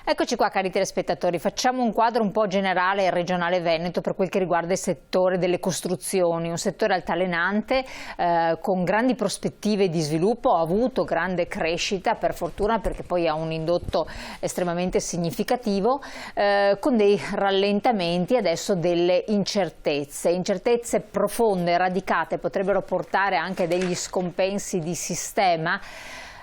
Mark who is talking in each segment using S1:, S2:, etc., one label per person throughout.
S1: Eccoci qua, cari telespettatori, facciamo un quadro un po' generale e regionale veneto per quel che riguarda il settore delle costruzioni, un settore altalenante con grandi prospettive di sviluppo, ha avuto grande crescita per fortuna perché poi ha un indotto estremamente significativo, con dei rallentamenti, adesso delle incertezze profonde, radicate, potrebbero portare anche degli scompensi di sistema.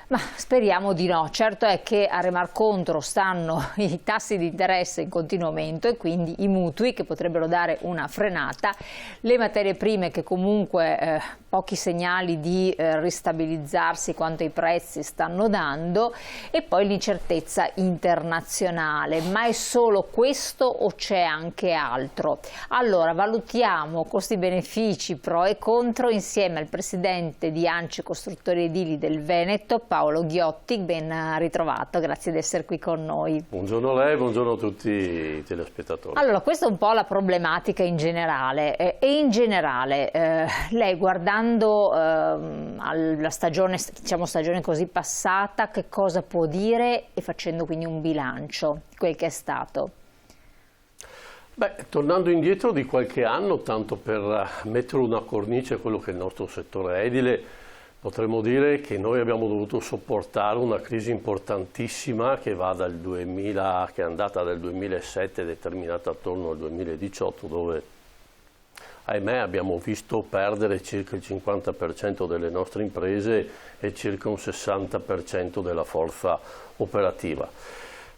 S1: Ma speriamo di no. Certo è che a remar contro stanno i tassi di interesse in continuo aumento e quindi i mutui che potrebbero dare una frenata, le materie prime che comunque pochi segnali di ristabilizzarsi quanto ai prezzi stanno dando e poi l'incertezza internazionale. Ma è solo questo o c'è anche altro? Allora valutiamo costi-benefici, pro e contro insieme al presidente di ANCI Costruttori Edili del Veneto, Paolo Ghiotti. Ben ritrovato, grazie di essere qui con noi.
S2: Buongiorno a lei, buongiorno a tutti i telespettatori.
S1: Allora, questa è un po' la problematica in generale e in generale lei guardando alla stagione, diciamo stagione così passata, che cosa può dire e facendo quindi un bilancio di quel che è stato?
S2: Beh, tornando indietro di qualche anno, tanto per mettere una cornice a quello che è il nostro settore edile, potremmo dire che noi abbiamo dovuto sopportare una crisi importantissima che va dal 2000, che è andata dal 2007 ed è terminata attorno al 2018, dove ahimè abbiamo visto perdere circa il 50% delle nostre imprese e circa un 60% della forza operativa.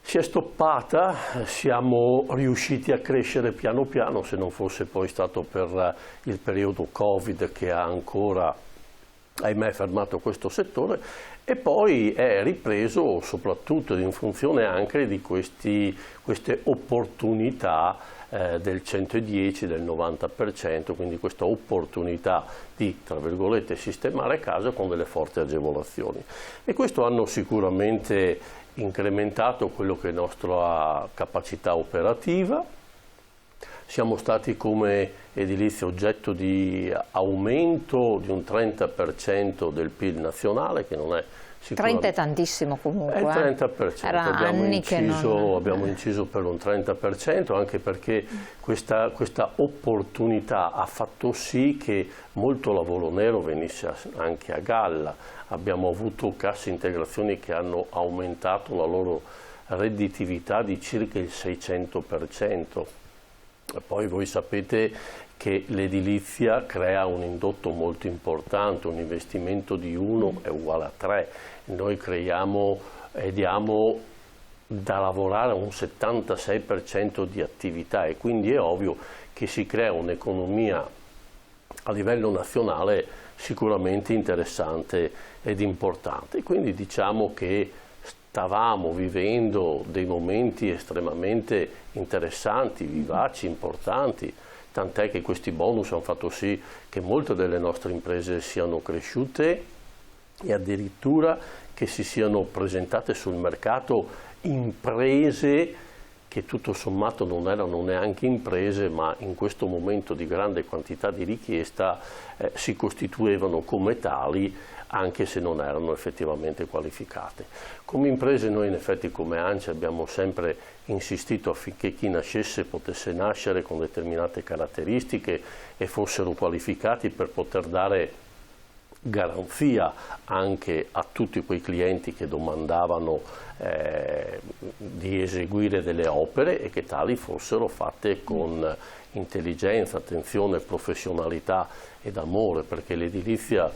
S2: Si è stoppata, siamo riusciti a crescere piano piano, se non fosse poi stato per il periodo Covid che ha ancora, ahimè, fermato questo settore, e poi è ripreso soprattutto in funzione anche di queste opportunità del 110, del 90%, quindi questa opportunità di, tra virgolette, sistemare casa con delle forti agevolazioni. E questo hanno sicuramente incrementato quello che è la nostra capacità operativa. Siamo stati come edilizia oggetto di aumento di un 30% del PIL nazionale, che non è sicuramente...
S1: 30 è tantissimo comunque.
S2: È il 30%, abbiamo inciso per un 30%, anche perché questa opportunità ha fatto sì che molto lavoro nero venisse anche a galla. Abbiamo avuto casse integrazioni che hanno aumentato la loro redditività di circa il 600%. E poi voi sapete che l'edilizia crea un indotto molto importante, un investimento di 1 è uguale a 3. Noi creiamo e diamo da lavorare a un 76% di attività e quindi è ovvio che si crea un'economia a livello nazionale sicuramente interessante ed importante. Quindi diciamo che stavamo vivendo dei momenti estremamente interessanti, vivaci, importanti, tant'è che questi bonus hanno fatto sì che molte delle nostre imprese siano cresciute e addirittura che si siano presentate sul mercato imprese che tutto sommato non erano neanche imprese, ma in questo momento di grande quantità di richiesta si costituivano come tali, anche se non erano effettivamente qualificate. Come imprese noi in effetti come ANCI abbiamo sempre insistito affinché chi nascesse potesse nascere con determinate caratteristiche e fossero qualificati per poter dare garanzia anche a tutti quei clienti che domandavano di eseguire delle opere e che tali fossero fatte con intelligenza, attenzione, professionalità ed amore, perché l'edilizia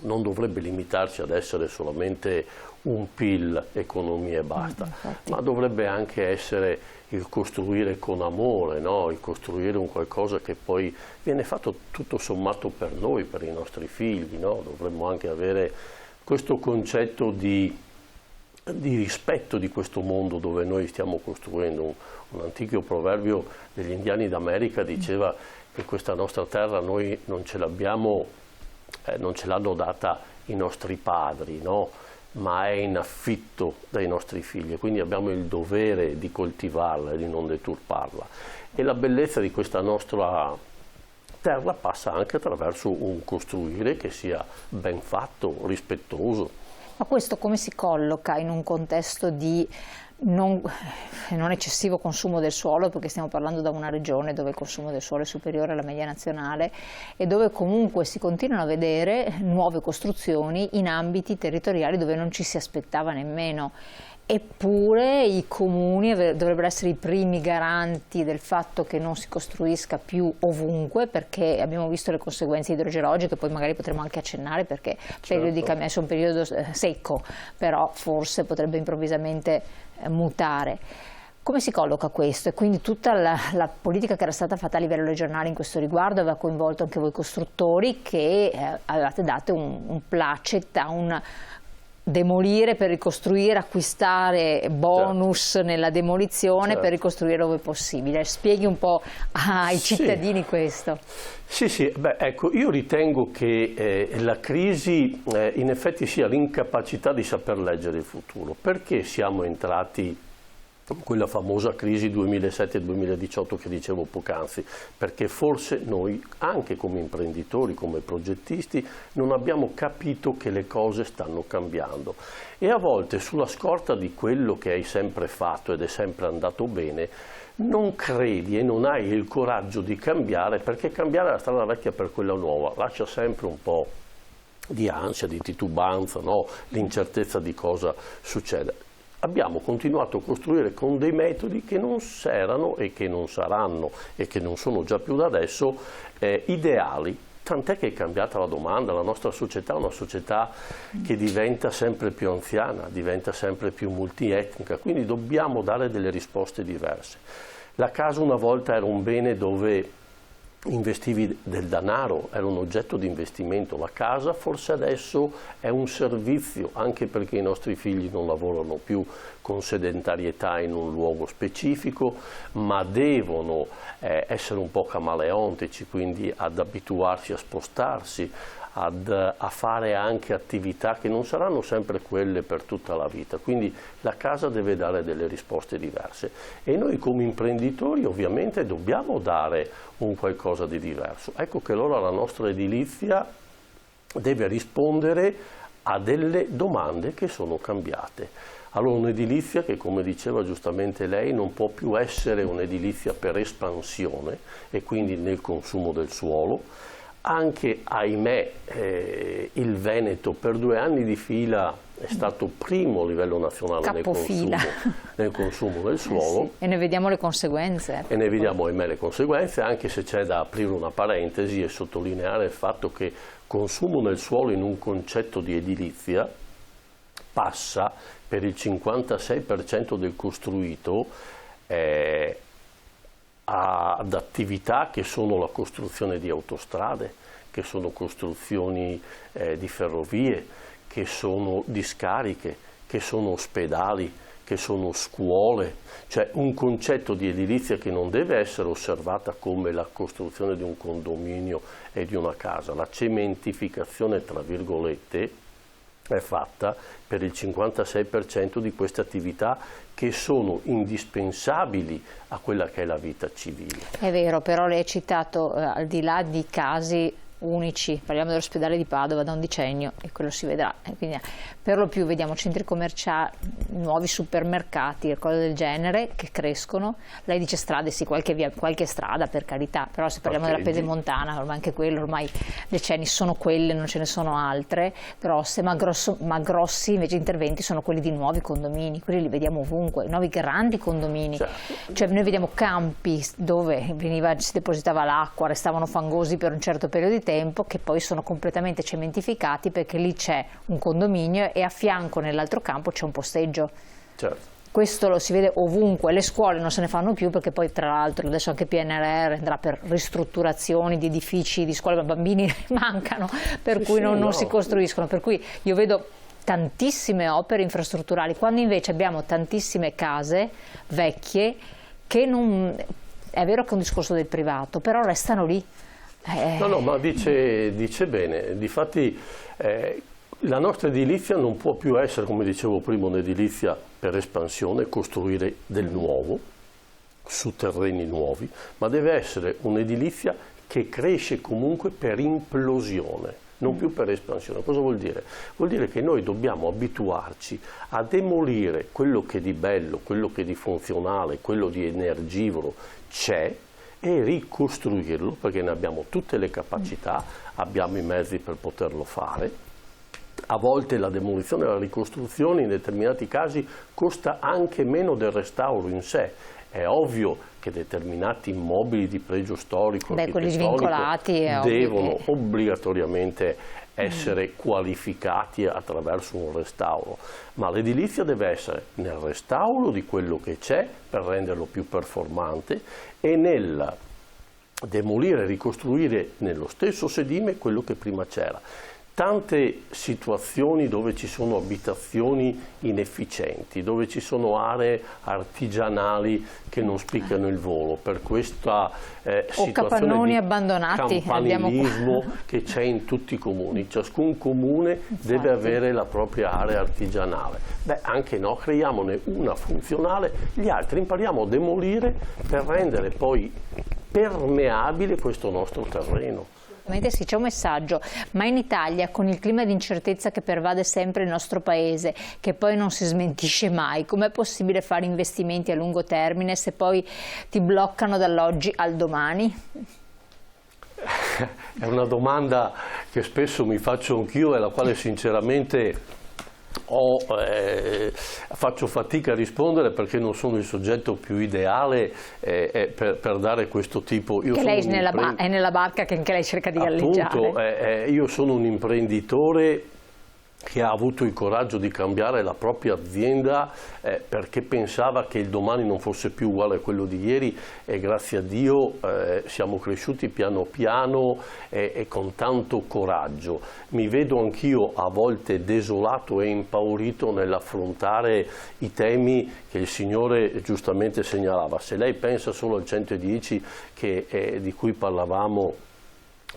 S2: non dovrebbe limitarsi ad essere solamente un PIL, economia e basta, ma dovrebbe anche essere il costruire con amore, no? Il costruire un qualcosa che poi viene fatto tutto sommato per noi, per i nostri figli, no? Dovremmo anche avere questo concetto di rispetto di questo mondo dove noi stiamo costruendo. Un antico proverbio degli indiani d'America diceva che questa nostra terra noi non ce l'abbiamo, non ce l'hanno data i nostri padri, no? Ma è in affitto dai nostri figli, quindi abbiamo il dovere di coltivarla e di non deturparla. E la bellezza di questa nostra terra passa anche attraverso un costruire che sia ben fatto, rispettoso.
S1: Ma questo come si colloca in un contesto di non eccessivo consumo del suolo, perché stiamo parlando da una regione dove il consumo del suolo è superiore alla media nazionale e dove comunque si continuano a vedere nuove costruzioni in ambiti territoriali dove non ci si aspettava nemmeno. Eppure i comuni dovrebbero essere i primi garanti del fatto che non si costruisca più ovunque, perché abbiamo visto le conseguenze idrogeologiche, poi magari potremo anche accennare, perché periodicamente è un periodo secco, però forse potrebbe improvvisamente mutare. Come si colloca questo? E quindi tutta la politica che era stata fatta a livello regionale in questo riguardo aveva coinvolto anche voi costruttori, che avevate dato un placet a un demolire per ricostruire, acquistare bonus nella demolizione per ricostruire dove possibile. Spieghi un po' ai cittadini questo.
S2: Sì, beh, ecco, io ritengo che la crisi in effetti sia l'incapacità di saper leggere il futuro. Perché siamo entrati in quella famosa crisi 2007-2018 che dicevo poc'anzi? Perché forse noi, anche come imprenditori, come progettisti, non abbiamo capito che le cose stanno cambiando. E a volte, sulla scorta di quello che hai sempre fatto ed è sempre andato bene, non credi e non hai il coraggio di cambiare, perché cambiare la strada vecchia per quella nuova lascia sempre un po' di ansia, di titubanza, no? L'incertezza di cosa succede. Abbiamo continuato a costruire con dei metodi che non erano e che non saranno e che non sono già più da adesso ideali, tant'è che è cambiata la domanda. La nostra società è una società che diventa sempre più anziana, diventa sempre più multietnica, quindi dobbiamo dare delle risposte diverse. La casa una volta era un bene dove investivi del denaro, era un oggetto di investimento. La casa forse adesso è un servizio, anche perché i nostri figli non lavorano più con sedentarietà in un luogo specifico, ma devono essere un po' camaleontici, quindi ad abituarsi a spostarsi, a fare anche attività che non saranno sempre quelle per tutta la vita. Quindi la casa deve dare delle risposte diverse e noi come imprenditori ovviamente dobbiamo dare un qualcosa di diverso. Ecco che allora la nostra edilizia deve rispondere a delle domande che sono cambiate. Allora un'edilizia che, come diceva giustamente lei, non può più essere un'edilizia per espansione e quindi nel consumo del suolo. Anche, ahimè, il Veneto per 2 anni di fila è stato primo a livello nazionale nel consumo del suolo.
S1: Sì. E ne vediamo le conseguenze.
S2: E ne vediamo, ahimè, le conseguenze, anche se c'è da aprire una parentesi e sottolineare il fatto che consumo del suolo in un concetto di edilizia passa per il 56% del costruito ad attività che sono la costruzione di autostrade, che sono costruzioni di ferrovie, che sono discariche, che sono ospedali, che sono scuole, cioè un concetto di edilizia che non deve essere osservata come la costruzione di un condominio e di una casa. La cementificazione, tra virgolette, è fatta per il 56% di queste attività che sono indispensabili a quella che è la vita civile.
S1: È vero, però lei ha citato, al di là di casi unici, parliamo dell'ospedale di Padova da un decennio e quello si vedrà, quindi per lo più vediamo centri commerciali, nuovi supermercati e cose del genere che crescono. Lei dice strade, sì, qualche strada per carità, però se parliamo della Pedemontana, ormai anche quello, ormai decenni sono quelle, non ce ne sono altre grosse, ma grossi invece interventi sono quelli di nuovi condomini, quelli li vediamo ovunque, nuovi grandi condomini, cioè noi vediamo campi dove si depositava l'acqua, restavano fangosi per un certo periodo di tempo, che poi sono completamente cementificati perché lì c'è un condominio e a fianco nell'altro campo c'è un posteggio.
S2: Certo.
S1: Questo lo si vede ovunque, le scuole non se ne fanno più perché poi tra l'altro adesso anche PNRR andrà per ristrutturazioni di edifici, di scuole, ma bambini mancano, per cui non si costruiscono, per cui io vedo tantissime opere infrastrutturali, quando invece abbiamo tantissime case vecchie che non... È vero che è un discorso del privato, però restano lì.
S2: No, ma dice bene. Difatti la nostra edilizia non può più essere, come dicevo prima, un'edilizia per espansione, costruire del nuovo su terreni nuovi, ma deve essere un'edilizia che cresce comunque per implosione. non più per espansione. Cosa vuol dire? Vuol dire che noi dobbiamo abituarci a demolire quello che di bello, quello che di funzionale, quello di energivoro c'è e ricostruirlo, perché ne abbiamo tutte le capacità, abbiamo i mezzi per poterlo fare. A volte la demolizione e la ricostruzione in determinati casi costa anche meno del restauro in sé. È ovvio che determinati immobili di pregio storico devono obbligatoriamente essere qualificati attraverso un restauro, ma l'edilizia deve essere nel restauro di quello che c'è per renderlo più performante e nel demolire e ricostruire nello stesso sedime quello che prima c'era. Tante situazioni dove ci sono abitazioni inefficienti, dove ci sono aree artigianali che non spiccano il volo, per questa situazione di campanilismo che c'è in tutti i comuni. Ciascun comune deve avere la propria area artigianale. Beh, anche no, creiamone una funzionale, gli altri impariamo a demolire per rendere poi permeabile questo nostro terreno.
S1: Sì, c'è un messaggio, ma in Italia, con il clima di incertezza che pervade sempre il nostro paese, che poi non si smentisce mai, com'è possibile fare investimenti a lungo termine se poi ti bloccano dall'oggi al domani?
S2: È una domanda che spesso mi faccio anch'io e alla quale sinceramente faccio fatica a rispondere, perché non sono il soggetto più ideale per dare questo tipo.
S1: Che lei è nella barca che anche lei cerca di galleggiare.
S2: Appunto, io sono un imprenditore che ha avuto il coraggio di cambiare la propria azienda perché pensava che il domani non fosse più uguale a quello di ieri, e grazie a Dio siamo cresciuti piano piano e con tanto coraggio. Mi vedo anch'io a volte desolato e impaurito nell'affrontare i temi che il Signore giustamente segnalava. Se lei pensa solo al 110 di cui parlavamo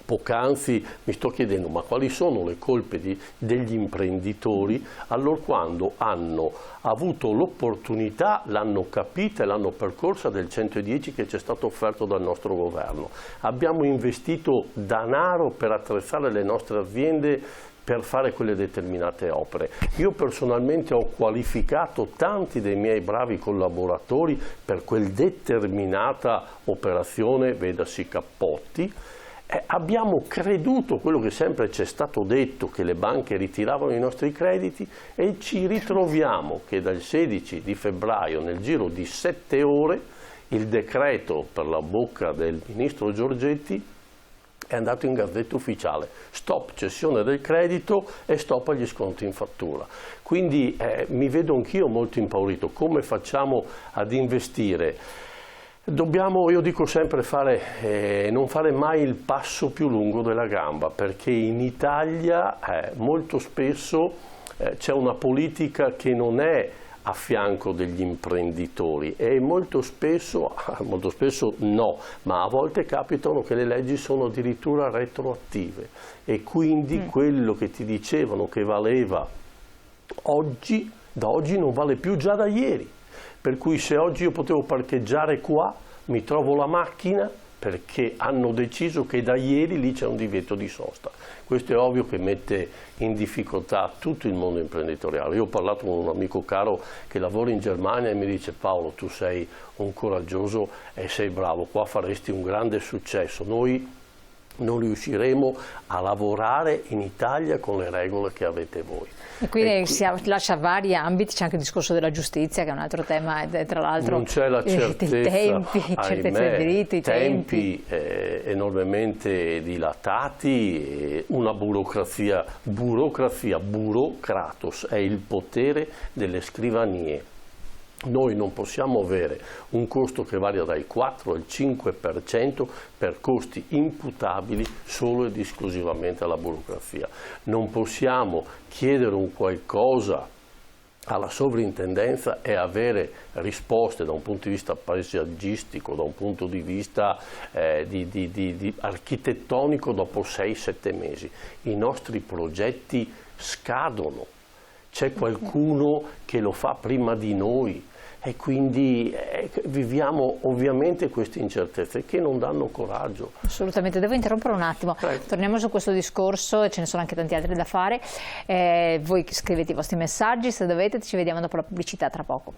S2: poc'anzi, mi sto chiedendo ma quali sono le colpe degli imprenditori allorquando hanno avuto l'opportunità, l'hanno capita e l'hanno percorsa del 110 che ci è stato offerto dal nostro governo. Abbiamo investito denaro per attrezzare le nostre aziende per fare quelle determinate opere. Io personalmente ho qualificato tanti dei miei bravi collaboratori per quel determinata operazione, vedasi cappotti. Abbiamo creduto quello che sempre ci è stato detto, che le banche ritiravano i nostri crediti, e ci ritroviamo che dal 16 di febbraio, nel giro di 7 ore, il decreto per la bocca del ministro Giorgetti è andato in Gazzetta Ufficiale. Stop cessione del credito e stop agli sconti in fattura. Quindi mi vedo anch'io molto impaurito. Come facciamo ad investire? Dobbiamo, io dico sempre, non fare mai il passo più lungo della gamba, perché in Italia molto spesso c'è una politica che non è a fianco degli imprenditori e molto spesso no, ma a volte capitano che le leggi sono addirittura retroattive e quindi quello che ti dicevano che valeva oggi, da oggi non vale più già da ieri. Per cui se oggi io potevo parcheggiare qua, mi trovo la macchina perché hanno deciso che da ieri lì c'è un divieto di sosta. Questo è ovvio che mette in difficoltà tutto il mondo imprenditoriale. Io ho parlato con un amico caro che lavora in Germania e mi dice: Paolo, tu sei un coraggioso e sei bravo, qua faresti un grande successo. Noi non riusciremo a lavorare in Italia con le regole che avete voi.
S1: E quindi si lascia vari ambiti, c'è anche il discorso della giustizia che è un altro tema, tra l'altro
S2: non c'è la certezza,
S1: certezza del diritto, i tempi
S2: enormemente dilatati, una burocrazia, burocratos è il potere delle scrivanie. Noi non possiamo avere un costo che varia dal 4 al 5% per costi imputabili solo ed esclusivamente alla burocrazia. Non possiamo chiedere un qualcosa alla sovrintendenza e avere risposte da un punto di vista paesaggistico, da un punto di vista architettonico dopo 6-7 mesi. I nostri progetti scadono, c'è qualcuno che lo fa prima di noi. e quindi viviamo ovviamente queste incertezze che non danno coraggio.
S1: Assolutamente, devo interrompere un attimo, torniamo su questo discorso, ce ne sono anche tanti altri da fare, voi scrivete i vostri messaggi se dovete, ci vediamo dopo la pubblicità tra poco.